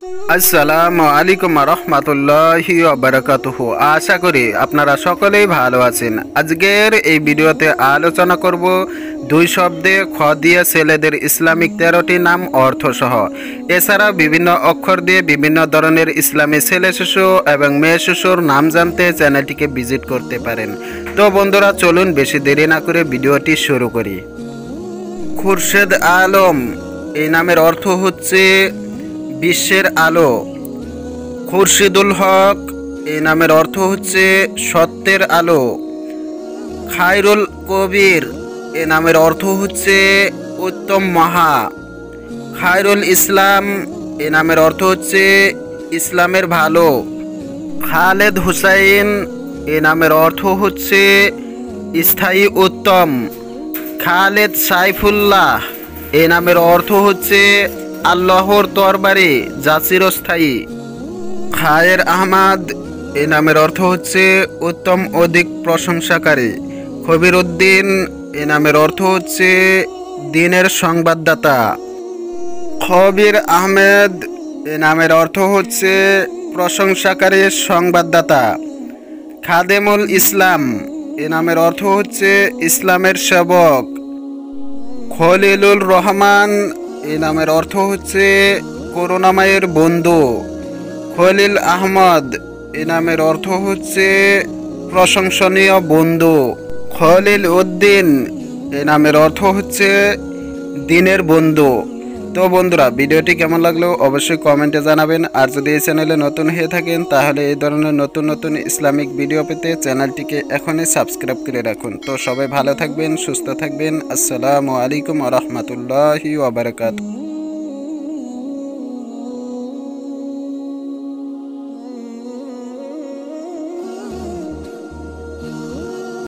আসসালামু আলাইকুম রহমতুল্লাহি বারাকাতুহু। আশা করি আপনারা সকলেই ভালো আছেন। আজকের এই ভিডিওতে আলোচনা করব দুই শব্দে খ দিয়ে ছেলেদের ইসলামিক 13টি নাম অর্থসহ। এছাড়া বিভিন্ন অক্ষর দিয়ে বিভিন্ন ধরনের ইসলামী ছেলে শিশু এবং মেয়ে শিশুর নাম জানতে চ্যানেলটিকে ভিজিট করতে পারেন। তো বন্ধুরা, চলুন বেশি দেরি না করে ভিডিওটি শুরু করি। খুরশেদ আলম এই নামের অর্থ হচ্ছে বিশ্বের আলো। খুরশিদুল হক এই নামের অর্থ হচ্ছে সত্যের আলো। খায়রুল কবির এ নামের অর্থ হচ্ছে উত্তম মহা। খায়রুল ইসলাম এ নামের অর্থ হচ্ছে ইসলামের ভালো। খালেদ হুসাইন এ নামের অর্থ হচ্ছে স্থায়ী উত্তম। খালেদ সাইফুল্লাহ এ নামের অর্থ হচ্ছে আল্লাহর তরবারি যা চিরস্থায়ী। খায়ের আহমদ এ নামের অর্থ হচ্ছে উত্তম অধিক প্রশংসাকারী। খবির উদ্দিন এ নামের অর্থ হচ্ছে দিনের সংবাদদাতা। খবির আহমেদ এ নামের অর্থ হচ্ছে প্রশংসাকারী সংবাদদাতা। খাদেমুল ইসলাম এ নামের অর্থ হচ্ছে ইসলামের সেবক। খলিলুর রহমান এই নামের অর্থ হচ্ছে করুণাময়ের বন্ধু। খলিল আহমদ এই নামের অর্থ হচ্ছে প্রশংসনীয় বন্ধু। খলিল উদ্দিন এই নামের অর্থ হচ্ছে দিনের বন্ধু। তো বন্ধুরা, ভিডিওটি কেমন লাগলো অবশ্যই কমেন্টে জানাবেন। আর যদি এই চ্যানেলে নতুন হয়ে থাকেন তাহলে এই ধরনের নতুন নতুন ইসলামিক ভিডিও পেতে চ্যানেলটিকে এখনই সাবস্ক্রাইব করে রাখুন। তো সবাই ভালো থাকবেন, সুস্থ থাকবেন। আসসালামু আলাইকুম রহমতুল্লাহি ওয়া বারাকাতুহু।